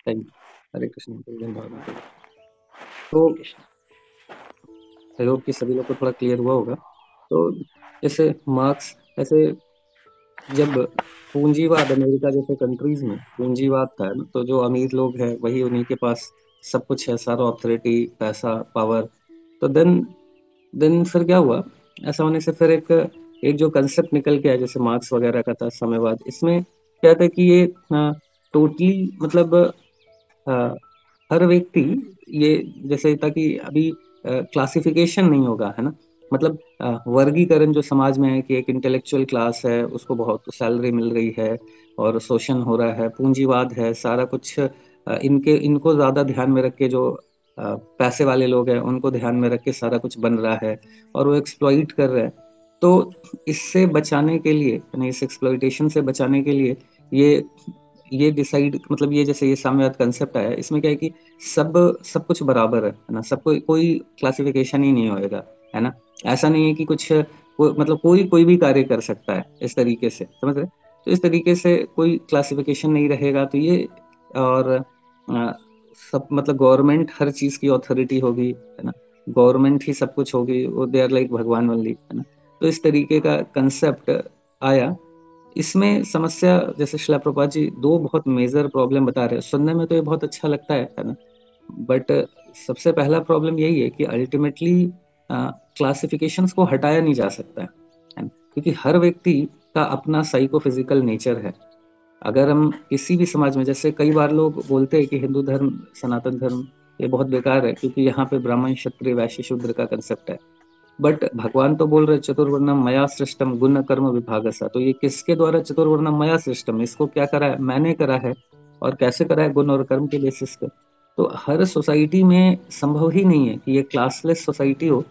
Thank you. Hare Krishna Govind Bhavna को। तो हरे Krishna. I hope कि सभी लोग को थोड़ा क्लियर हुआ होगा। तो जैसे मार्क्स, ऐसे जब पूंजीवाद अमेरिका जैसे कंट्रीज में पूंजीवाद था ना, तो जो अमीर लोग हैं वही उन्हीं के पास सब कुछ है, सारा ऑथोरिटी, पैसा, पावर। तो देन फिर क्या हुआ? ऐसा होने से फिर एक एक जो कंसेप्ट निकल के आया जैसे मार्क्स वगैरह का था साम्यवाद। इसमें क्या था कि ये टोटली मतलब हर व्यक्ति, ये जैसे था कि अभी क्लासिफिकेशन नहीं होगा, है ना। मतलब वर्गीकरण जो समाज में है कि एक इंटेलेक्चुअल क्लास है, उसको बहुत सैलरी मिल रही है और शोषण हो रहा है, पूंजीवाद है, सारा कुछ इनके इनको ज्यादा ध्यान में रख के जो पैसे वाले लोग हैं उनको ध्यान में रख के सारा कुछ बन रहा है और वो एक्सप्लॉइट कर रहे हैं। तो इससे बचाने के लिए, यानी इस एक्सप्लॉइटेशन से बचाने के लिए ये ये डिसाइड, मतलब ये जैसे ये साम्यवाद कंसेप्ट आया, इसमें क्या है कि सब सब कुछ बराबर है ना, सबको कोई क्लासिफिकेशन ही नहीं होएगा, है ना। ऐसा नहीं है कि कुछ मतलब कोई कोई भी कार्य कर सकता है इस तरीके से, समझ रहे। तो इस तरीके से कोई क्लासिफिकेशन नहीं रहेगा, तो ये और सब मतलब गवर्नमेंट हर चीज की अथॉरिटी होगी, है ना। गवर्नमेंट ही सब कुछ होगी, वो दे आर लाइक भगवान वल्ली, है ना। तो इस तरीके का कंसेप्ट आया। इसमें समस्या, जैसे शिला प्रभुपाद जी दो बहुत मेजर प्रॉब्लम बता रहे हैं, सुनने में तो ये बहुत अच्छा लगता है ना। बट सबसे पहला प्रॉब्लम यही है कि अल्टीमेटली क्लासिफिकेशंस को हटाया नहीं जा सकता है ना? क्योंकि हर व्यक्ति का अपना साइको फिजिकल नेचर है। अगर हम किसी भी समाज में, जैसे कई बार लोग बोलते हैं कि हिंदू धर्म, सनातन धर्म ये बहुत बेकार है क्योंकि यहाँ पे ब्राह्मण क्षत्रिय वैश्य शूद्र का कंसेप्ट है। बट भगवान तो बोल रहे चतुर्वर्णम मया सृष्टम गुण कर्म विभागसा। तो ये किसके द्वारा चतुर्वर्णम मया सृष्टम, इसको क्या करा है? मैंने करा है। और कैसे करा है? गुण और कर्म के बेसिस पे। तो हर सोसाइटी में संभव ही नहीं है कि ये क्लासलेस सोसाइटी हो।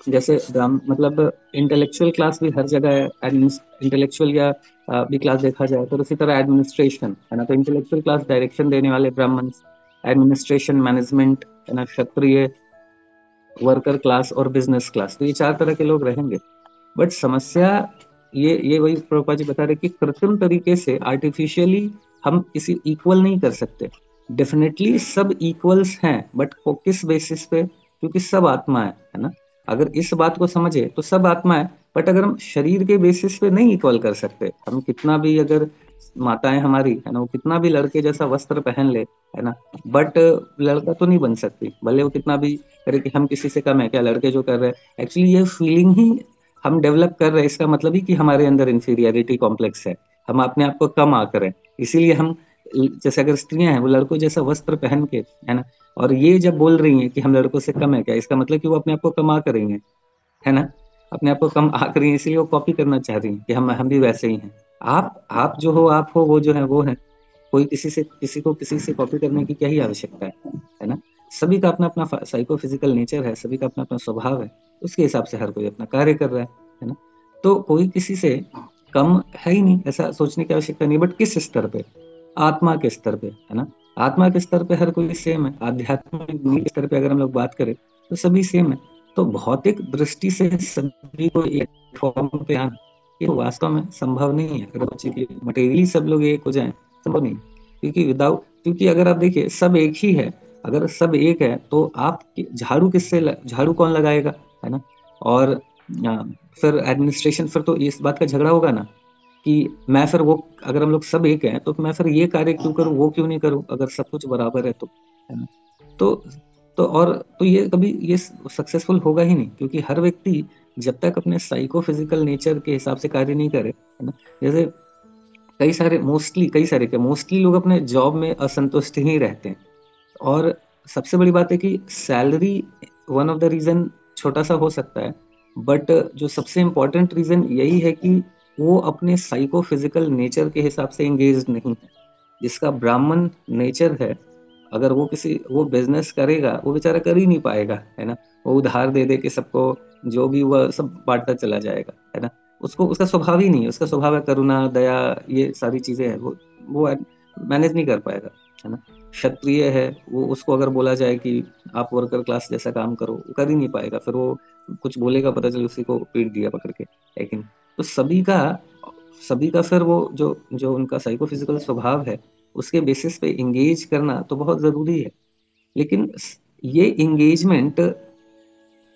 जैसे मतलब इंटेलेक्चुअल क्लास भी हर जगह है, इंटेलेक्चुअल या भी क्लास देखा जाए तो उसी तरह एडमिनिस्ट्रेशन, है ना। तो इंटेलेक्चुअल क्लास डायरेक्शन देने वाले ब्राह्मण, एडमिनिस्ट्रेशन मैनेजमेंट, है ना, क्षत्रिय, वर्कर क्लास और बिजनेस क्लास, तो ये चार तरह के लोग रहेंगे। बट समस्या ये वही प्रभुपा जी बता रहे कि कृत्रिम तरीके से आर्टिफिशियली हम किसी इक्वल नहीं कर सकते। डेफिनेटली सब इक्वल्स हैं, बट किस बेसिस पे? क्योंकि सब आत्मा है ना। अगर इस बात को समझे तो सब आत्मा है। बट अगर हम शरीर के बेसिस पे नहीं इक्वल कर सकते, हम कितना भी, अगर माताएं हमारी, है ना, वो कितना भी लड़के जैसा वस्त्र पहन ले, है ना, बट लड़का तो नहीं बन सकती, भले वो कितना भी करे कि हम किसी से कम है क्या, लड़के जो कर रहे हैं एक्चुअली ये फीलिंग ही हम डेवलप कर रहे हैं। इसका मतलब ही कि हमारे अंदर इंफीरियरिटी कॉम्प्लेक्स है, हम अपने आप को कम आकर हैं। इसीलिए हम, जैसे अगर स्त्रियां हैं वो लड़कों जैसा वस्त्र पहन के, है ना, और ये जब बोल रही हैं कि हम लड़कों से कम है क्या, इसका मतलब कि वो अपने आप को कम आ कर रही हैं, है ना। अपने आप को कम आ कर रही हैं, इसलिए वो कॉपी करना चाह रही हैं कि हम भी वैसे ही हैं। आप जो हो, आप हो, वो जो है वो है। कोई किसी को कॉपी करने की क्या ही आवश्यकता है ना। सभी का अपना अपना साइको फिजिकल नेचर है, सभी का अपना अपना स्वभाव है। उसके हिसाब से हर कोई अपना कार्य कर रहा है ना। तो कोई किसी से कम है ही नहीं, ऐसा सोचने की आवश्यकता नहीं। बट किस स्तर पे? आत्मा के स्तर पे, है ना। आत्मा के स्तर पे हर कोई सेम है। आध्यात्मिक नींव के स्तर पे अगर हम लोग बात करें तो सभी सेम है। तो भौतिक दृष्टि से सभी को एक फॉर्म पे आना, ये वास्तव में संभव नहीं है। अगर मटेरियली सब लोग एक हो जाएं, संभव नहीं। क्योंकि अगर आप देखिए सब एक ही है, अगर सब एक है तो आप झाड़ू झाड़ू कौन लगाएगा, है ना। और फिर एडमिनिस्ट्रेशन, फिर तो इस बात का झगड़ा होगा ना कि मैं फिर वो, अगर हम लोग सब एक हैं तो मैं फिर ये कार्य क्यों करूं, वो क्यों नहीं करूं, अगर सब कुछ बराबर है तो, है ना। तो तो ये कभी ये सक्सेसफुल होगा ही नहीं, क्योंकि हर व्यक्ति जब तक अपने साइको फिजिकल नेचर के हिसाब से कार्य नहीं करे, है ना। जैसे कई सारे क्या मोस्टली लोग अपने जॉब में असंतुष्ट ही रहते हैं। और सबसे बड़ी बात है कि salary one of the reason छोटा सा हो सकता है। बट जो सबसे इम्पोर्टेंट रीजन यही है कि वो अपने साइको फिजिकल नेचर के हिसाब से एंगेज नहीं है। जिसका ब्राह्मण नेचर है, अगर वो बिजनेस करेगा, वो बेचारा कर ही नहीं पाएगा, है ना। वो उधार दे दे के सबको, जो भी हुआ सब बांटता चला जाएगा, है ना। उसको उसका स्वभाव ही नहीं है, उसका स्वभाव है करुणा, दया, ये सारी चीजें हैं, वो मैनेज नहीं कर पाएगा, है ना। क्षत्रिय है, वो उसको अगर बोला जाए कि आप वर्कर क्लास जैसा काम करो, वो कर ही नहीं पाएगा। फिर वो कुछ बोलेगा, पता चले उसी को पीट दिया पकड़ के, लेकिन तो सभी का फिर वो जो जो उनका साइको फिजिकल स्वभाव है, उसके बेसिस पे इंगेज करना तो बहुत जरूरी है। लेकिन ये इंगेजमेंट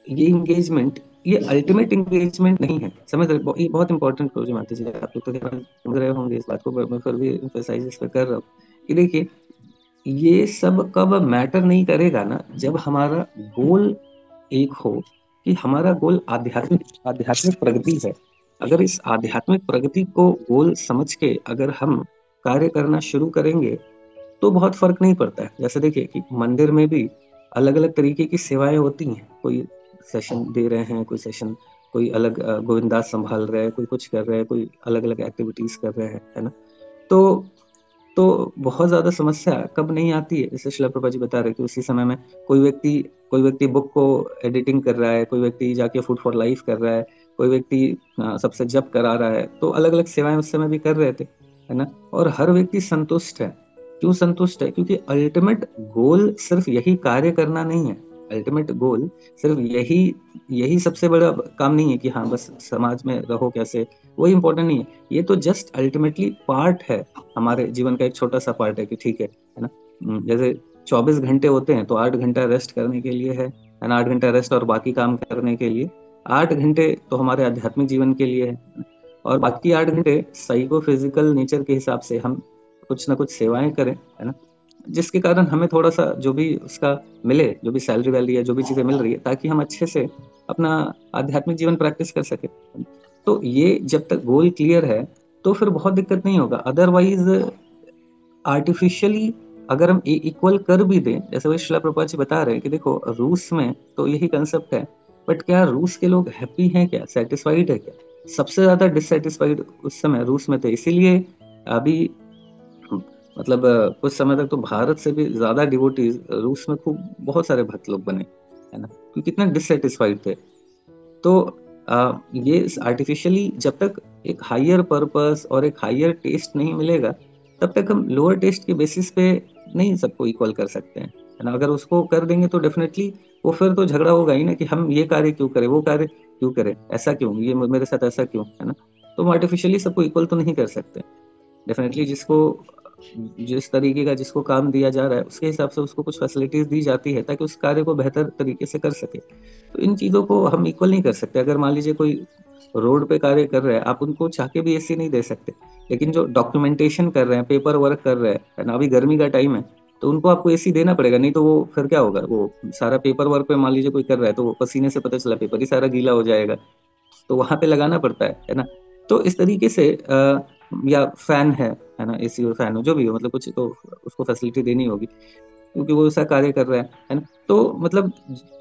ये इंगेजमेंट ये अल्टीमेट इंगेजमेंट नहीं है, समझ रहे हो? ये बहुत इंपॉर्टेंट हो जो मानते हैं आप लोग, तो ध्यान समझ रहे होंगे इस बात को, मैं फिर भी emphasize इस पे कर रहा हूँ कि देखिए, ये सब कब मैटर नहीं करेगा ना, जब हमारा गोल एक हो, कि हमारा गोल आध्यात्मिक आध्यात्मिक प्रगति है। अगर इस आध्यात्मिक प्रगति को गोल समझ के अगर हम कार्य करना शुरू करेंगे तो बहुत फर्क नहीं पड़ता है। जैसे देखिए कि मंदिर में भी अलग अलग तरीके की सेवाएं होती हैं, कोई सेशन दे रहे हैं, कोई सेशन, कोई अलग गोविंदास संभाल रहे हैं, कोई कुछ कर रहे हैं, कोई अलग अलग एक्टिविटीज कर रहे हैं, है ना। तो बहुत ज्यादा समस्या कब नहीं आती है, जैसे शिला प्रभा जी बता रहे कि उसी समय में कोई व्यक्ति कोई व्यक्ति बुक को एडिटिंग कर रहा है, कोई व्यक्ति जाके फूड फॉर लाइफ कर रहा है, कोई व्यक्ति सबसे जप करा रहा है, तो अलग अलग सेवाएं उस समय भी कर रहे थे, है ना। और हर व्यक्ति संतुष्ट है। क्यों संतुष्ट है? क्योंकि अल्टीमेट गोल सिर्फ यही कार्य करना नहीं है। अल्टीमेट गोल सिर्फ यही यही सबसे बड़ा काम नहीं है कि हाँ बस समाज में रहो कैसे, वो इम्पोर्टेंट नहीं है। ये तो जस्ट अल्टीमेटली पार्ट है, हमारे जीवन का एक छोटा सा पार्ट है कि ठीक है ना। जैसे 24 घंटे होते हैं तो 8 घंटा रेस्ट करने के लिए है ना, 8 घंटा रेस्ट और बाकी काम करने के लिए, 8 घंटे तो हमारे आध्यात्मिक जीवन के लिए है, और बाकी 8 घंटे साइको फिजिकल नेचर के हिसाब से हम कुछ ना कुछ सेवाएं करें, है ना, जिसके कारण हमें थोड़ा सा जो भी उसका मिले, जो भी सैलरी वैलरी है, जो भी चीजें मिल रही है, ताकि हम अच्छे से अपना आध्यात्मिक जीवन प्रैक्टिस कर सके। तो ये जब तक गोल क्लियर है तो फिर बहुत दिक्कत नहीं होगा। अदरवाइज आर्टिफिशियली अगर हम इक्वल कर भी दें, जैसे वही शिला प्रभुपाद जी बता रहे हैं कि देखो रूस में तो यही कंसेप्ट है, बट क्या रूस के लोग हैप्पी हैं, क्या सेटिस्फाइड है? क्या सबसे ज्यादा डिससेटिस्फाइड उस समय रूस में थे। इसीलिए अभी मतलब कुछ समय तक तो भारत से भी ज्यादा डिवोटीज रूस में खूब बहुत सारे भक्त लोग बने, है ना, क्योंकि कितने डिससेटिस्फाइड थे। तो ये आर्टिफिशियली जब तक एक हायर पर्पस और एक हायर टेस्ट नहीं मिलेगा, तब तक हम लोअर टेस्ट के बेसिस पे नहीं सबको इक्वल कर सकते हैं, है ना। अगर उसको कर देंगे तो डेफिनेटली वो फिर तो झगड़ा होगा ही ना, कि हम ये कार्य क्यों करें, वो कार्य क्यों करें, ऐसा क्यों, ये मेरे साथ ऐसा क्यों, है ना। तो हम आर्टिफिशियली सबको इक्वल तो नहीं कर सकते। डेफिनेटली जिसको जिस तरीके का जिसको काम दिया जा रहा है उसके हिसाब से उसको कुछ फैसिलिटीज दी जाती है ताकि उस कार्य को बेहतर तरीके से कर सके। तो इन चीजों को हम इक्वल नहीं कर सकते। अगर मान लीजिए कोई रोड पे कार्य कर रहे हैं, आप उनको चाह के भी एसी नहीं दे सकते, लेकिन जो डॉक्यूमेंटेशन कर रहे हैं, पेपर वर्क कर रहे हैं, है ना, अभी गर्मी का टाइम है, तो उनको आपको एसी देना पड़ेगा, नहीं तो वो फिर क्या होगा, वो सारा पेपर वर्क पे मान लीजिए कोई कर रहा है तो वो पसीने से पता चला पेपर ही सारा गीला हो जाएगा, तो वहां पे लगाना पड़ता है ना। तो इस तरीके से या फैन है ना, एसी और फैन हो जो भी हो, मतलब कुछ तो उसको फैसिलिटी देनी होगी क्योंकि वो ऐसा कार्य कर रहा है ना। तो मतलब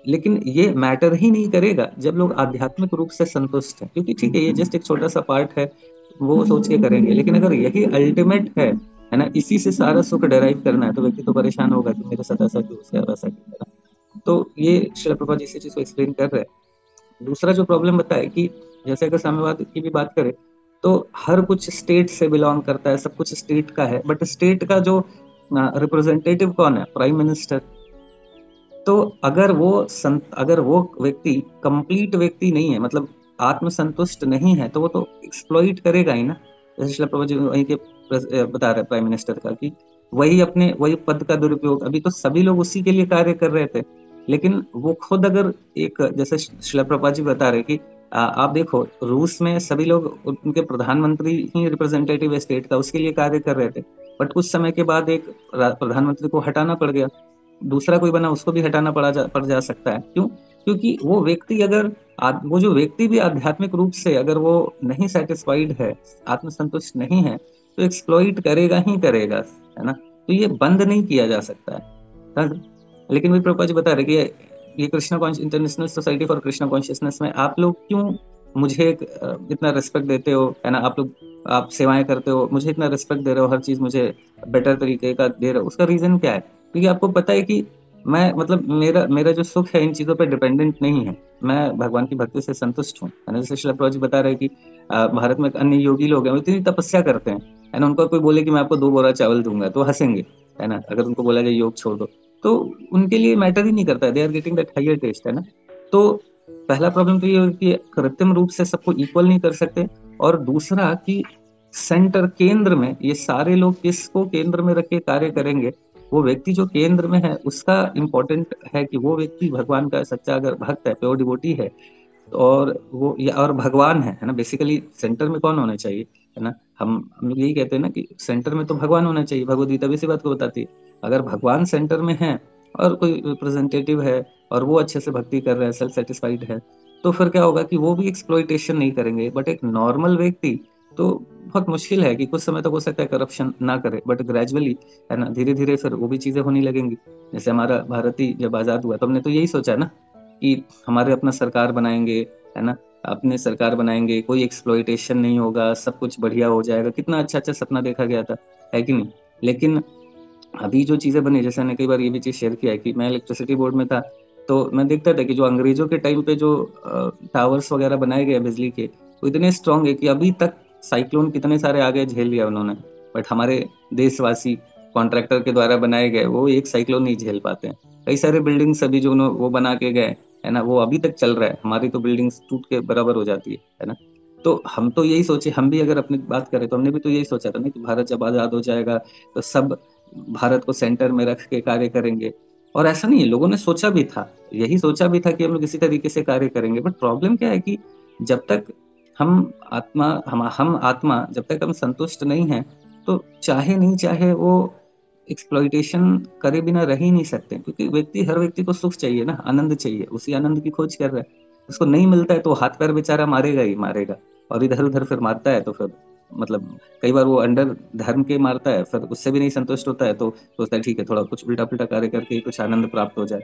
लेकिन ये मैटर ही नहीं करेगा जब लोग आध्यात्मिक रूप से संतुष्ट हैं, क्योंकि ठीक है ये जस्ट एक छोटा सा पार्ट है, वो सोच के करेंगे। लेकिन अगर यही अल्टीमेट है ना, इसी से सारा सुख डेराइव करना है, तो व्यक्ति तो परेशान होगा कि मेरे साथ ऐसा क्यों, उसके साथ वैसा क्यों, है ना। तो ये श्रील प्रभुपाद जी इसी चीज को एक्सप्लेन कर रहे हैं। दूसरा जो प्रॉब्लम बताया कि जैसे अगर साम्यवाद की भी बात करें, तो हर कुछ स्टेट से बिलोंग करता है, सब कुछ स्टेट का है, बट स्टेट का जो रिप्रेजेंटेटिव कौन है? Prime minister. तो अगर वो व्यक्ति कंप्लीट व्यक्ति नहीं है, मतलब आत्मसंतुष्ट नहीं है, तो वो तो एक्सप्लॉइट करेगा ही ना। जैसे शिला प्रभुपाद जी वही के बता रहे प्राइम मिनिस्टर का कि वही पद का दुरुपयोग, अभी तो सभी लोग उसी के लिए कार्य कर रहे थे, लेकिन वो खुद अगर एक, जैसे शिला प्रभुपाद जी बता रहे कि आप देखो रूस में सभी लोग उनके प्रधानमंत्री ही रिप्रेजेंटेटिव स्टेट का उसके लिए कार्य कर रहे थे, बट कुछ समय के बाद एक प्रधानमंत्री को हटाना पड़ गया, दूसरा कोई बना, उसको भी हटाना पड़ जा सकता है। क्यों? क्योंकि वो व्यक्ति अगर वो जो व्यक्ति भी आध्यात्मिक रूप से अगर वो नहीं सेटिस्फाइड है, आत्मसंतुष्ट नहीं है, तो एक्सप्लॉइट करेगा ही करेगा, है ना। तो ये बंद नहीं किया जा सकता है। लेकिन भी प्रभुपाद जी बता रहे कि ये Krishna international society for Krishna consciousness में आप लोग क्यों मुझे इतना रिस्पेक्ट देते हो, है ना, आप लोग आप सेवाएं करते हो, मुझे इतना रिस्पेक्ट दे रहे हो, हर चीज मुझे बेटर तरीके का दे रहे हो, उसका रीजन क्या है? क्योंकि आपको पता है कि मैं मतलब मेरा मेरा जो सुख है इन चीजों पर डिपेंडेंट नहीं है, मैं भगवान की भक्ति से संतुष्ट हूँ, है ना। जैसे शिला प्रभुपाद जी बता रहे हैं कि भारत में अन्य योगी लोग हैं, वो इतनी तपस्या करते हैं, है ना, उनको कोई बोले कि मैं आपको 2 बोरा चावल दूंगा तो हंसेंगे, है ना, अगर उनको बोला जाए योग छोड़ दो, तो उनके लिए मैटर ही नहीं करता है, they are getting that higher test, है ना। तो पहला प्रॉब्लम तो ये है कि कृत्रिम रूप से सबको इक्वल नहीं कर सकते, और दूसरा कि सेंटर केंद्र में ये सारे लोग किसको केंद्र में रख के कार्य करेंगे, वो व्यक्ति जो केंद्र में है उसका इम्पोर्टेंट है कि वो व्यक्ति भगवान का सच्चा अगर भक्त है, प्योर डिवोटी है, और वो या और भगवान है ना, बेसिकली सेंटर में कौन होना चाहिए, है ना। हम लोग यही कहते हैं ना कि सेंटर में तो भगवान होना चाहिए, भगवद गीता भी इसी बात को बताती है। अगर भगवान सेंटर में है और कोई रिप्रेजेंटेटिव है और वो अच्छे से भक्ति कर रहे हैं, सेल्फ सेटिस्फाइड है, तो फिर क्या होगा कि वो भी एक्सप्लॉइटेशन नहीं करेंगे। बट एक नॉर्मल व्यक्ति तो बहुत मुश्किल है कि कुछ समय तक हो सकता है करप्शन ना करे, बट ग्रेजुअली, है ना, धीरे धीरे फिर वो भी चीजें होने लगेंगी। जैसे हमारा भारत ही जब आजाद हुआ तो हमने तो यही सोचा ना कि हमारे अपना सरकार बनाएंगे, है ना, अपने सरकार बनाएंगे, कोई एक्सप्लॉइटेशन नहीं होगा, सब कुछ बढ़िया हो जाएगा। कितना अच्छा अच्छा सपना देखा गया था, है कि नहीं। लेकिन अभी जो चीजें बनी, जैसे मैंने कई बार ये भी चीज शेयर किया है कि मैं इलेक्ट्रिसिटी बोर्ड में था, तो मैं देखता था कि जो अंग्रेजों के टाइम पे जो टावर्स वगैरह बनाए गए बिजली के, वो इतने स्ट्रांग है कि अभी तक साइक्लोन कितने सारे आ गए झेल लिया उन्होंने। बट हमारे देशवासी कॉन्ट्रैक्टर के द्वारा बनाए गए वो एक साइक्लोन नहीं झेल पाते हैं। कई सारे बिल्डिंग्स अभी जो वो बना के गए, है ना, वो अभी तक चल रहा है। हमारी तो बिल्डिंग्स टूट के बराबर हो जाती है ना। तो हम तो यही सोचे, हम भी अगर अपनी बात करें तो हमने भी तो यही सोचा था ना कि भारत जब आजाद हो जाएगा तो सब भारत को सेंटर में रख के कार्य करेंगे। और ऐसा नहीं है, लोगों ने सोचा भी था, यही सोचा भी था कि हम लोग इसी तरीके से कार्य करेंगे। बट प्रॉब्लम क्या है कि जब तक हम आत्मा जब तक हम संतुष्ट नहीं है, तो चाहे नहीं चाहे वो एक्सप्लॉइटेशन करे बिना रह ही नहीं सकते। क्योंकि हर व्यक्ति को सुख चाहिए ना, आनंद चाहिए, उसी आनंद की खोज कर रहा है। उसको नहीं मिलता है तो हाथ पैर बेचारा मारेगा ही मारेगा, और इधर उधर फिर मारता है तो फिर मतलब कई बार वो अंडर धर्म के मारता है, फिर उससे भी नहीं संतुष्ट होता है तो सोचता है ठीक है थोड़ा कुछ उल्टा पुल्टा कार्य करके ही कुछ आनंद प्राप्त हो जाए।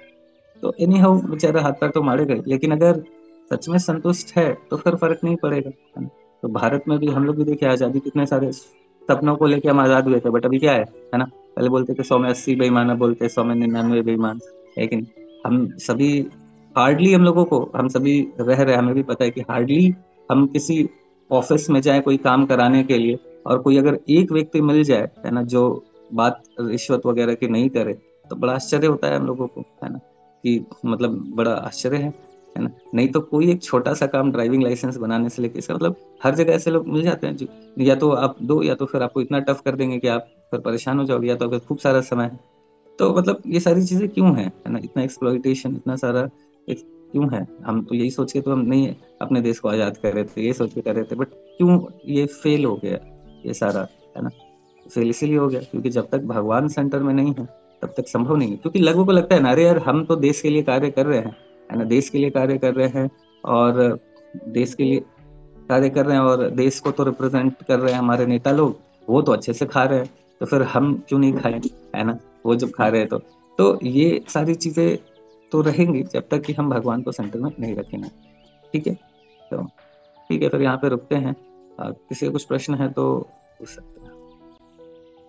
तो एनी हाउ बेचारा हाथ पैर तो मारेगा ही, लेकिन अगर सच में संतुष्ट है तो फिर फर्क नहीं पड़ेगा, है ना। तो भारत में भी हम लोग भी देखे आजादी, कितने सारे सपनों को लेके हम आजाद हुए थे, बट अभी क्या है ना। पहले बोलते थे 100 में 80 बेईमान, अब बोलते 100 में 99 बेईमान। लेकिन हम सभी हार्डली, हम लोगों को, हम सभी रह रहे, हमें भी पता है कि हार्डली हम किसी ऑफिस में जाए कोई काम कराने के लिए, और कोई अगर एक व्यक्ति मिल जाए, है ना, जो बात रिश्वत वगैरह की नहीं करे, तो बड़ा आश्चर्य होता है हम लोगों को, है ना, कि मतलब बड़ा आश्चर्य है ना। नहीं तो कोई एक छोटा सा काम, ड्राइविंग लाइसेंस बनाने से लेके इसका मतलब हर जगह ऐसे लोग मिल जाते हैं जो या तो आप दो, या तो फिर आपको इतना टफ कर देंगे कि आप फिर परेशान हो जाओगे, या तो अगर खूब सारा समय है। तो मतलब ये सारी चीजें क्यों है ना, इतना एक्सप्लॉइटेशन, इतना सारा क्यों है। हम तो यही सोच के तो हम नहीं अपने देश को आजाद कर रहे थे, ये सोच के कर रहे थे, बट क्यों ये फेल हो गया ये सारा, है ना। फेल इसीलिए हो गया क्योंकि जब तक भगवान सेंटर में नहीं है तब तक संभव नहीं है। क्योंकि लोगों को लगता है ना, अरे यार हम तो देश के लिए कार्य कर रहे हैं, है ना, देश के लिए कार्य कर रहे हैं, और देश के लिए कार्य कर रहे हैं, और देश को तो रिप्रेजेंट कर रहे हैं हमारे नेता लोग, वो तो अच्छे से खा रहे हैं, तो फिर हम क्यों नहीं खाएं, है ना, वो जब खा रहे हैं तो ये सारी चीजें तो रहेंगी जब तक कि हम भगवान को सेंटर में नहीं रखेंगे। ठीक है, तो ठीक है, फिर यहाँ पे रुकते हैं। किसी का कुछ प्रश्न है तो पूछ सकते हैं।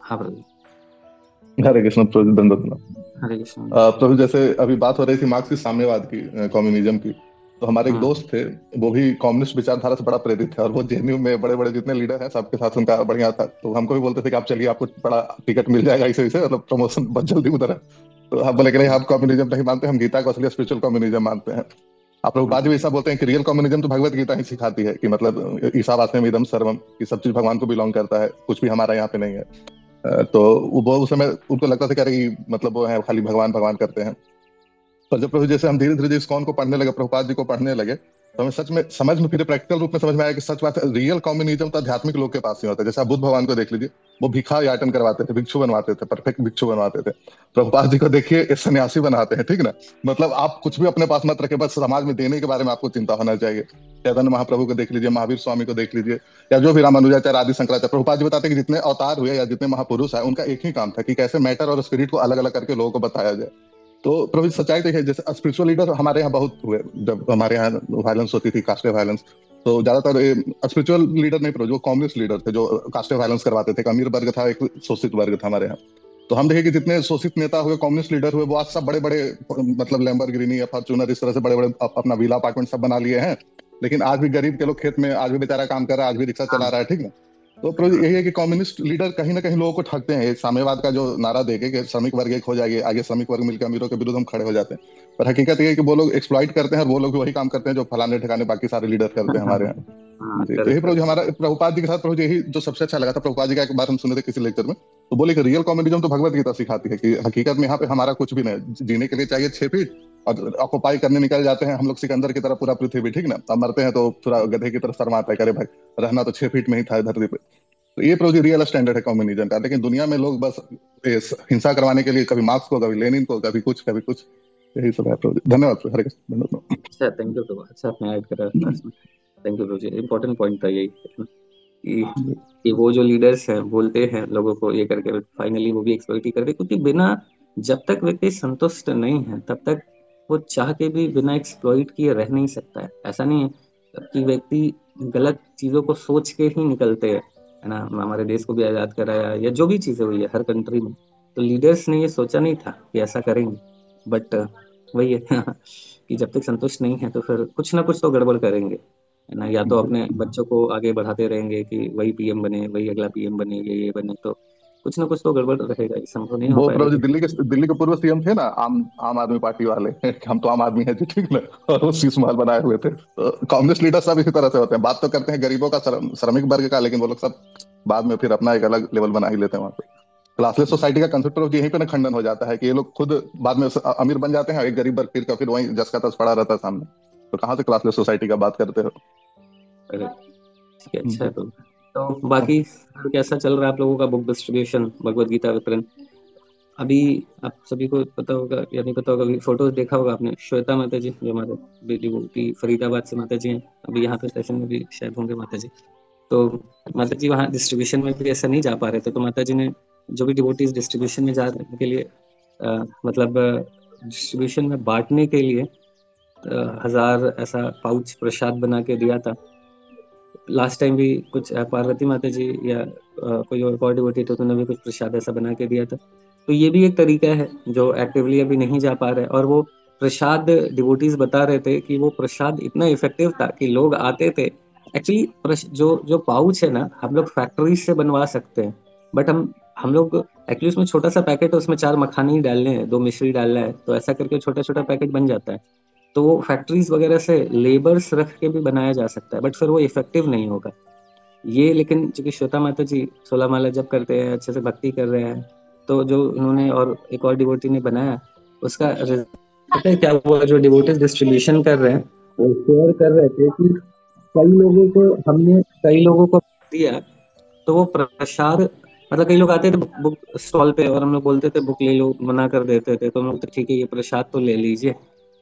हाँ प्रभु। हरे कृष्ण प्रभु, दंडवत प्रणाम। हरे कृष्ण। प्रभु, जैसे अभी बात हो रही थी मार्क्स की साम्यवाद की, कम्युनिज्म की, तो हमारे एक हाँ दोस्त थे, वो भी कम्युनिस्ट विचारधारा से बड़ा प्रेरित है, और वो जेएनयू में बड़े बड़े जितने लीडर हैं सबके साथ उनका बढ़िया था। तो हमको भी बोलते थे कि आप चलिए, आपको बड़ा टिकट मिल जाएगा इसे इसे, मतलब प्रमोशन बहुत जल्दी उधर है। तो हम बोले कि नहीं, हम कम्युनिज्म नहीं मानते, हम गीता को असली स्पिरिचुअल कम्युनिज्म मानते हैं। आप लोग हाँ बाद में ऐसा बोलते हैं कि रियल कम्युनिज्म तो भगवत गीता ही सिखाती है, कि मतलब ईशावास्यम इदम सर्वम, कि सब चीज भगवान को बिलोंग करता है, कुछ भी हमारा यहाँ पे नहीं है। तो वो उस समय उनको लगता था कि अरे मतलब वो है खाली भगवान भगवान करते हैं। पर जब प्रभु जैसे हम धीरे धीरे इस्कॉन को पढ़ने लगे, प्रभुपाद जी को पढ़ने लगे, तो हमें सच में समझ में फिर प्रैक्टिकल रूप में समझ में आया कि सच बात है, रियल कम्युनिज्म तो आध्यात्मिक लोग के पास ही होता है। जैसे आप बुद्ध भगवान को देख लीजिए, वो भिखा याटन करवाते थे, भिक्षु बनवाते थे, परफेक्ट भिक्षु बनवाते थे। प्रभुपाद जी को देखिए, एक सन्यासी बनाते हैं, ठीक ना। मतलब आप कुछ भी अपने पास मत रखे, बस समाज में देने के बारे में आपको चिंता होना चाहिए। चैतन्य महाप्रभु को देख लीजिए, महावीर स्वामी को देख लीजिए, या जो भी रामानुजाचार्य आदि शंकराचार्य, प्रभुपाद जी बताते हैं कि जितने अवतार हुए या जितने महापुरुष है, उनका एक ही काम था कि कैसे मैटर और स्पिरिट को अलग अलग करके लोगों को बताया जाए। तो प्रभु सच्चाई तो है, जैसे स्पिरिचुअल लीडर हमारे यहाँ बहुत हुए, जब हमारे यहाँ वायलेंस होती थी, कास्टे वायलेंस, तो ज्यादातर स्पिरिचुअल लीडर नहीं, जो कम्युनिस्ट लीडर थे, जो कास्टे वायलेंस करवाते थे। एक अमीर वर्ग था, एक शोषित वर्ग था हमारे यहाँ। तो हम देखे कि जितने शोषित नेता हुए, कम्युनिस्ट लीडर हुए, वो आज सब बड़े बड़े, मतलब लैम्बोर्गिनी या फॉर्च्यूनर, इस तरह से बड़े बड़े अपना विला अपार्टमेंट सब बना लिए हैं। लेकिन आज भी गरीब के लोग खेत में आज भी बेचारा काम कर रहा है, आज भी रिक्शा चला हाँ रहा है, ठीक है। तो यही है कि कम्युनिस्ट लीडर कहीं ना कहीं लोगों को ठगते हैं। ये साम्यवाद का जो नारा देके कि श्रमिक वर्ग एक हो जाएगी, आगे श्रमिक वर्ग मिलकर अमीरों के विरुद्ध हम खड़े हो जाते हैं, पर हकीकत ये है कि वो लोग एक्सप्लॉइट करते हैं और वो लोग भी वही काम करते हैं जो फलाने ठिकाने बाकी सारे लीडर करते हैं हमारे यहाँ। हाँ, जी, तो यही करेक्ट प्रभु जी करेक्ट। हमारा प्रभुपाद जी के साथ प्रभु जी यही जो सबसे अच्छा लगा था, प्रभुपाद जी का एक बार हम सुने थे किसी लेक्चर में, तो बोले कि रियल कम्युनिज्म तो भगवत गीता सिखाती है कि हकीकत में यहाँ पे हमारा कुछ भी नहीं, जीने के लिए चाहिए 6 फीट, और ऑक्युपाई करने निकल जाते हैं हम लोग सिकंदर की तरह पूरा पृथ्वी, ठीक ना, अब मरते हैं तो पूरा गधे की तरह शर्मा आता है, करे भाई रहना तो 6 फीट में ही था धरती पे। तो ये प्रभु जी रियल स्टैंडर्ड है कम्युनिज्म का। लेकिन दुनिया में लोग बस ये हिंसा करवाने के लिए कभी मार्क्स को, कभी लेनिन को, कभी कुछ कभी कुछ, यही सब है प्रभु जी। धन्यवाद प्रभु। हरे कृष्ण, धन्यवाद। अच्छा, थैंक यू प्रभु, अच्छा आपने ऐड करा लास्ट में। Thank you Prabhu ji, important point था यही कि कि वो जो लीडर्स हैं बोलते हैं लोगों को ये करके फाइनली वो भी एक्सप्लॉइट ही करते, क्योंकि बिना, जब तक व्यक्ति संतुष्ट नहीं है तब तक वो चाह के भी बिना एक्सप्लॉइट किए रह नहीं सकता है। ऐसा नहीं है कि व्यक्ति गलत चीजों को सोच के ही निकलते हैं, है ना। हमारे देश को भी आजाद कराया या जो भी चीजें हुई है हर कंट्री में, तो लीडर्स ने ये सोचा नहीं था कि ऐसा करेंगे। बट वही है कि जब तक संतुष्ट नहीं है तो फिर कुछ ना कुछ तो गड़बड़ करेंगे, है ना। या तो अपने बच्चों को आगे बढ़ाते रहेंगे कि वही पीएम बने, वही अगला पीएम बने, ये बने, तो कुछ ना कुछ तो गड़बड़ रहेगा, ये संभव नहीं हो वो पाएगा प्रभु जी कि। दिल्ली के पूर्व सीएम थे ना, आम आदमी पार्टी वाले हम तो आम आदमी है जी, ठीक ना, और वो शीश महल बनाए हुए थे। तो कम्युनिस्ट लीडर सब इसी तरह से होते हैं, बात तो करते हैं गरीबों का, श्रमिक वर्ग का, लेकिन वो लोग सब बाद में फिर अपना एक अलग लेवल बना ही लेते हैं वहां पे। क्लासलेस सोसाइटी का कंसेप्ट तो यहीं पे ना खंडन हो जाता है कि ये लोग खुद बाद में अमीर बन जाते हैं, एक गरीब वर्ग फिर का फिर वहीं जस का तस पड़ा रहता है सामने। तो कहाँ से क्लासलेस सोसाइटी का बात करते हो। अरे ठीक है, अच्छा है। जी। तो बाकी फिर कैसा चल रहा है आप लोगों का बुक डिस्ट्रीब्यूशन, भगवत गीता वितरण? अभी आप सभी को पता होगा या नहीं पता होगा, अभी फोटोज देखा होगा आपने, श्वेता माता जी जो हमारे बेटी बूटी फरीदाबाद से माता जी हैं, अभी यहाँ पे सेशन में भी शायद होंगे माता जी। तो माता जी वहाँ डिस्ट्रीब्यूशन में भी ऐसा नहीं जा पा रहे थे, तो माता जी ने जो भी डिवोटीज डिस्ट्रीब्यूशन में जाने के लिए मतलब डिस्ट्रीब्यूशन में बांटने के लिए 1000 ऐसा पाउच प्रसाद बना के दिया था। लास्ट टाइम भी कुछ पार्वती माता जी या कोई और डिवोटी थे तो उन्होंने भी कुछ प्रसाद ऐसा बना के दिया था। तो ये भी एक तरीका है जो एक्टिवली अभी नहीं जा पा रहे, और वो प्रसाद डिवोटीज बता रहे थे कि वो प्रसाद इतना इफेक्टिव था कि लोग आते थे। एक्चुअली जो जो पाउच है ना, हम लोग फैक्ट्री से बनवा सकते हैं, बट हम लोग एक्चुअली उसमें छोटा सा पैकेट है, उसमें 4 मखाने ही डालने हैं, 2 मिश्री डालना है, तो ऐसा करके छोटा छोटा पैकेट बन जाता है। तो वो फैक्ट्रीज वगैरह से लेबर्स रख के भी बनाया जा सकता है, बट फिर वो इफेक्टिव नहीं होगा ये। लेकिन चूंकि श्वेता माता जी 16 माला जप करते हैं, अच्छे से भक्ति कर रहे हैं, तो जो उन्होंने और एक और डिवोटी ने बनाया, उसका पता है क्या हुआ, जो डिवोटीज डिस्ट्रीब्यूशन कर रहे हैं वो शेयर कर रहे थे कि कई लोगों को दिया, तो वो प्रसाद, मतलब कई लोग आते थे बुक स्टॉल पे और हम लोग बोलते थे बुक ले लो, मना कर देते थे, तो हम लोग तो ठीक है ये प्रसाद तो ले लीजिए,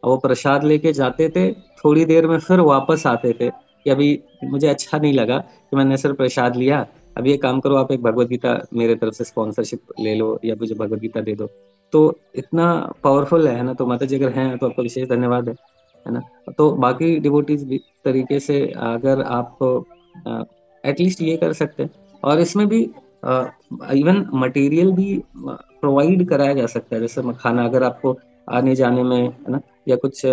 और वो प्रसाद लेके जाते थे। थोड़ी देर में फिर वापस आते थे कि अभी मुझे अच्छा नहीं लगा कि मैंने सिर्फ प्रसाद लिया, अब ये काम करो आप एक भगवत गीता मेरे तरफ से स्पॉन्सरशिप ले लो या मुझे भगवत गीता दे दो। तो इतना पावरफुल है ना। तो माता जी अगर हैं तो आपका विशेष धन्यवाद है ना। तो बाकी डिवोटीज भी तरीके से अगर आप एटलीस्ट ये कर सकते हैं, और इसमें भी इवन मटेरियल भी प्रोवाइड कराया जा सकता है, जैसे मखाना अगर आपको आने जाने में, है ना, या कुछ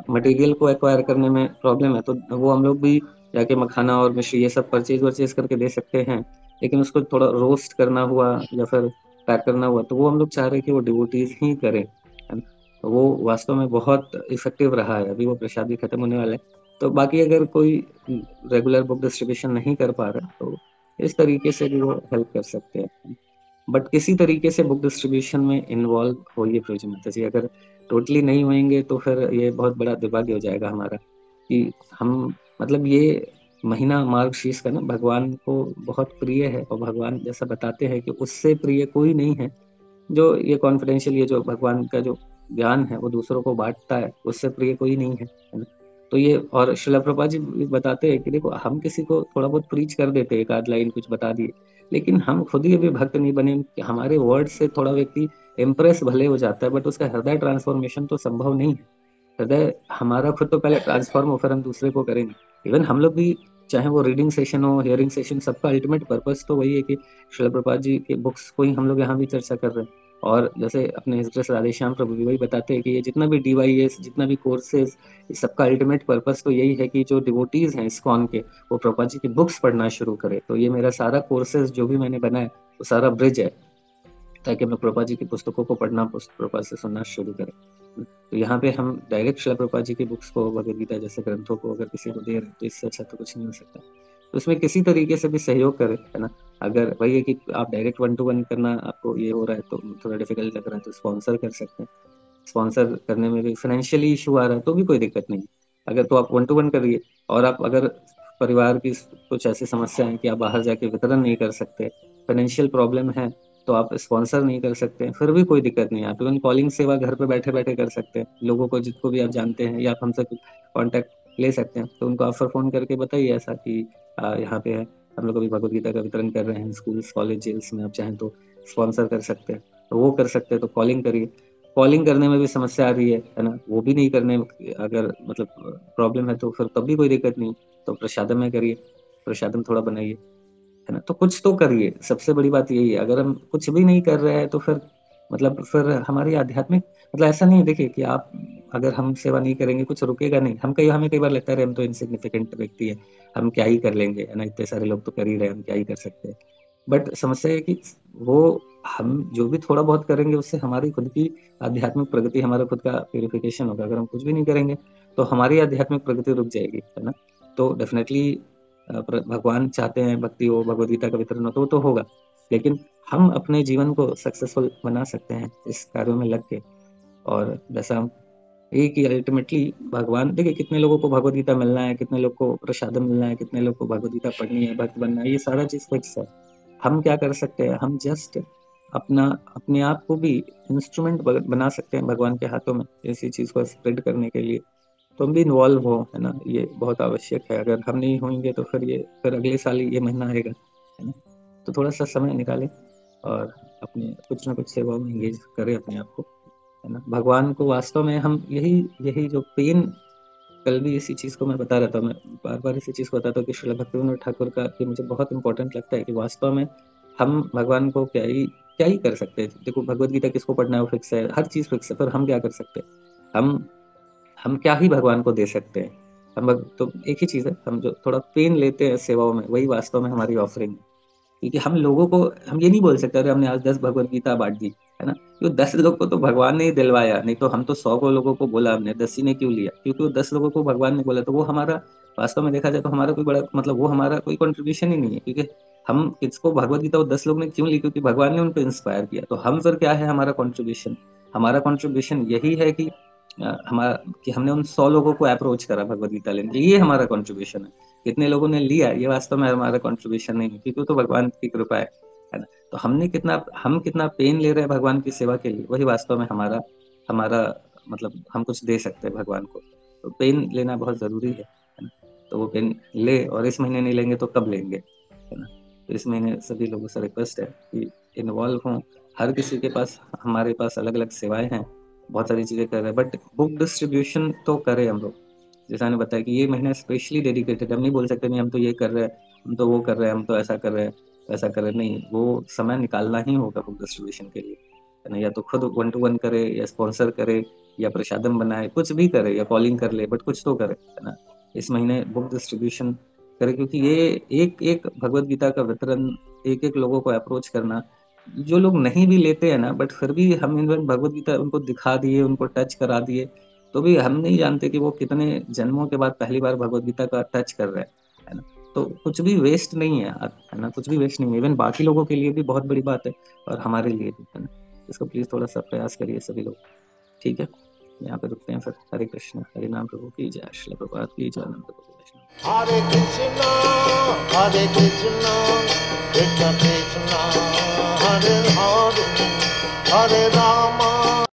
मटेरियल को एक्वायर करने में प्रॉब्लम है, तो वो हम लोग भी जाके मखाना और मिश्री ये सब परचेज वर्चेज करके दे सकते हैं। लेकिन उसको थोड़ा रोस्ट करना हुआ या फिर पैक करना हुआ, तो वो हम लोग चाह रहे हैं कि वो डिवोटीज ही करें, है ना। तो वो वास्तव में बहुत इफेक्टिव रहा है। अभी वो प्रसाद भी खत्म होने वाला है, तो बाकी अगर कोई रेगुलर बुक डिस्ट्रीब्यूशन नहीं कर पा रहा तो इस तरीके से भी वो हेल्प कर सकते हैं। बट किसी तरीके से बुक डिस्ट्रीब्यूशन में इन्वॉल्व होइए फिरोजी माता जी, अगर टोटली नहीं होंगे तो फिर ये बहुत बड़ा दुर्भाग्य हो जाएगा हमारा कि हम, मतलब ये महीना मार्गशीर्ष का ना भगवान को बहुत प्रिय है, और भगवान जैसा बताते हैं कि उससे प्रिय कोई नहीं है। जो ये कॉन्फिडेंशियल, ये जो भगवान का जो ज्ञान है वो दूसरों को बांटता है, उससे प्रिय कोई नहीं है ना। तो ये, और शिला प्रभुपाद जी भी बताते हैं कि देखो हम किसी को थोड़ा बहुत प्रीच कर देते हैं, एक आध लाइन कुछ बता दिए, लेकिन हम खुद ही अभी भक्त नहीं बने कि हमारे वर्ड से थोड़ा व्यक्ति इम्प्रेस भले हो जाता है, बट उसका हृदय ट्रांसफॉर्मेशन तो संभव नहीं है। हृदय हमारा खुद तो पहले ट्रांसफॉर्म हो, फिर हम दूसरे को करेंगे। इवन हम लोग भी, चाहे वो रीडिंग सेशन हो, हियरिंग सेशन, सबका अल्टीमेट पर्पस तो वही है कि शिला प्रभुपाद जी के बुक्स को ही हम लोग यहाँ भी चर्चा कर रहे हैं। और जैसे अपने हिजरत राधेश्याम प्रभु भी वही बताते हैं कि ये जितना भी DYS, जितना भी कोर्सेज, इस सबका अल्टीमेट पर्पस तो यही है कि जो डिवोटीज हैं इस्कॉन के, वो प्रभुपाद जी की बुक्स पढ़ना शुरू करें। तो ये मेरा सारा कोर्सेज जो भी मैंने बनाया वो सारा ब्रिज है, ताकि हम लोग प्रभुपाद जी की पुस्तकों को पढ़ना, प्रभुपाद से सुनना शुरू करें। तो यहाँ पे हम डायरेक्ट शिला प्रभुपाद जी की बुक्स को, भगवद गीता जैसे ग्रंथों को अगर किसी को दे रहे हैं, तो इससे अच्छा तो कुछ नहीं हो सकता। तो उसमें किसी तरीके से भी सहयोग करें, है ना। अगर वही है कि आप डायरेक्ट 1 to 1 करना आपको ये हो रहा है तो थोड़ा डिफिकल्ट लग रहा है, तो स्पॉन्सर कर सकते हैं। स्पॉन्सर करने में भी फाइनेंशियली इशू आ रहा है तो भी कोई दिक्कत नहीं। अगर तो आप 1 to 1 करिए, और आप अगर परिवार की कुछ ऐसी समस्या है कि आप बाहर जाके वितरण नहीं कर सकते, फाइनेंशियल प्रॉब्लम है, तो आप स्पॉन्सर नहीं कर सकते, फिर भी कोई दिक्कत नहीं है। आप इवन कॉलिंग सेवा घर पे बैठे बैठे कर सकते हैं। लोगों को जिसको भी आप जानते हैं, या आप हमसे कॉन्टैक्ट ले सकते हैं, तो उनको आप फोन करके बताइए ऐसा कि यहाँ पे है, हम लोग अभी भगवद गीता का वितरण कर रहे हैं स्कूल्स, कॉलेज, जेल्स में, आप चाहें तो स्पॉन्सर कर सकते हैं। तो वो कर सकते हैं, तो कॉलिंग करिए। कॉलिंग करने में भी समस्या आ रही है ना, वो भी नहीं करने अगर मतलब प्रॉब्लम है, तो फिर तब भी कोई दिक्कत नहीं, तो प्रसादम में करिए, प्रसादम थोड़ा बनाइए, है ना। तो कुछ तो करिए, सबसे बड़ी बात यही है। अगर हम कुछ भी नहीं कर रहे हैं तो फिर मतलब फिर हमारी आध्यात्मिक मतलब ऐसा नहीं है, देखिए कि आप अगर हम सेवा नहीं करेंगे कुछ रुकेगा नहीं। हमें कई बार लगता है हम तो इनसिग्निफिकेंट व्यक्ति है, हम क्या ही कर लेंगे, है ना, इतने सारे लोग तो कर ही रहे हैं, हम क्या ही कर सकते हैं। बट समस्या है कि वो हम जो भी थोड़ा बहुत करेंगे उससे हमारी खुद की आध्यात्मिक प्रगति, हमारा खुद का प्यूरिफिकेशन होगा। अगर हम कुछ भी नहीं करेंगे तो हमारी आध्यात्मिक प्रगति रुक जाएगी, है ना। तो डेफिनेटली भगवान चाहते हैं भक्ति हो, भगवद गीता का वितरण हो, तो वो तो होगा, लेकिन हम अपने जीवन को सक्सेसफुल बना सकते हैं इस कार्यों में लग के। और जैसा हम एक ही अल्टीमेटली भगवान, देखिए कितने लोगों को भगवद गीता मिलना है, कितने लोग को प्रसादम मिलना है, कितने लोग को भगवद गीता पढ़नी है, भक्त बनना है, ये सारा चीज फिक्स है। हम क्या कर सकते हैं, हम जस्ट अपना अपने आप को भी इंस्ट्रूमेंट बना सकते हैं भगवान के हाथों में इसी चीज को स्प्रेड करने के लिए। तो हम भी इन्वॉल्व हो, है ना, ये बहुत आवश्यक है। अगर हम नहीं होंगे तो फिर अगले साल ही ये महीना आएगा, है ना। तो थोड़ा सा समय निकालें और अपने कुछ ना कुछ सेवाओं में एंगेज करें अपने आप को, है ना। भगवान को वास्तव में हम यही यही जो पेन, कल भी इसी चीज को मैं बता रहा था, मैं बार बार इसी चीज को बताता हूँ कि श्रील भक्तिविनोद ठाकुर का ये मुझे बहुत इंपॉर्टेंट लगता है कि वास्तव में हम भगवान को क्या ही कर सकते हैं। देखो भगवद गीता किसको पढ़ना है वो फिक्स है, हर चीज फिक्स है, फिर हम क्या कर सकते हैं। हम क्या ही भगवान को दे सकते हैं। तो एक ही चीज है, हम जो थोड़ा पेन लेते हैं सेवाओं में, वही वास्तव में हमारी ऑफरिंग है। क्योंकि हम लोगों को, हम ये नहीं बोल सकते अरे हमने आज 10 भगवद गीता बांट दी, है ना। क्यों 10 लोग को तो भगवान ने ही दिलवाया, नहीं तो हम तो 100 को लोगों को बोला, हमने 10 ही ने क्यों लिया, क्योंकि वो 10 लोगों को भगवान ने बोला। तो वो हमारा वास्तव में देखा जाए तो हमारा कोई बड़ा मतलब वो हमारा कोई कंट्रीब्यूशन ही नहीं है। क्योंकि हम किसको भगवद गीता वो 10 लोग ने क्यों ली, क्योंकि भगवान ने उनको इंस्पायर किया। तो हम फिर क्या है हमारा कंट्रीब्यूशन, हमारा कंट्रीब्यूशन यही है कि हमारा कि हमने उन 100 लोगों को अप्रोच करा भगवद गीता लेने के लिए, ये हमारा कंट्रीब्यूशन है। कितने लोगों ने लिया ये वास्तव में हमारा कंट्रीब्यूशन नहीं है, क्योंकि वो तो भगवान की कृपा है ना। तो हम कितना पेन ले रहे हैं भगवान की सेवा के लिए, वही वास्तव में हमारा हमारा मतलब हम कुछ दे सकते हैं भगवान को। तो पेन लेना बहुत जरूरी है ना। तो वो पेन ले, और इस महीने नहीं लेंगे तो कब लेंगे, है ना। तो इस महीने सभी लोगों से रिक्वेस्ट है कि इन्वॉल्व हों। हर किसी के पास, हमारे पास अलग अलग सेवाएं हैं, बहुत सारी चीजें कर रहे हैं, बट बुक डिस्ट्रीब्यूशन तो करें हम लोग। जैसा मैंने बताया कि ये महीना स्पेशली डेडिकेटेड, हम नहीं बोल सकते नहीं हम तो ये कर रहे हैं, हम तो वो कर रहे हैं, हम तो ऐसा कर रहे हैं, ऐसा करे नहीं। वो समय निकालना ही होगा बुक डिस्ट्रीब्यूशन के लिए, है ना। या तो खुद 1 to 1 करे, या स्पॉन्सर करे, या प्रसादम बनाए, कुछ भी करे, या कॉलिंग कर ले, बट कुछ तो करे, है ना। इस महीने बुक डिस्ट्रीब्यूशन करे, क्योंकि ये एक एक भगवत गीता का वितरण, एक एक लोगों को अप्रोच करना, जो लोग नहीं भी लेते हैं ना, बट फिर भी हम इन भगवत गीता उनको दिखा दिए, उनको टच करा दिए, तो भी हम नहीं जानते कि वो कितने जन्मों के बाद पहली बार भगवत गीता का टच कर रहे हैं, है ना। तो कुछ भी वेस्ट नहीं है यार, है ना, कुछ भी वेस्ट नहीं है। इवन बाकी लोगों के लिए भी बहुत बड़ी बात है, और हमारे लिए भी, है ना। इसको प्लीज थोड़ा सा प्रयास करिए सभी लोग, ठीक है। यहाँ पे रुकते हैं फिर। हरे कृष्ण, हरे नाम प्रभु की जय, श्रील प्रभुपाद की जय, आनंद प्रभु की जय। Hare Krishna, Hare Krishna, Krishna Krishna, Hare Hare, Hare Rama.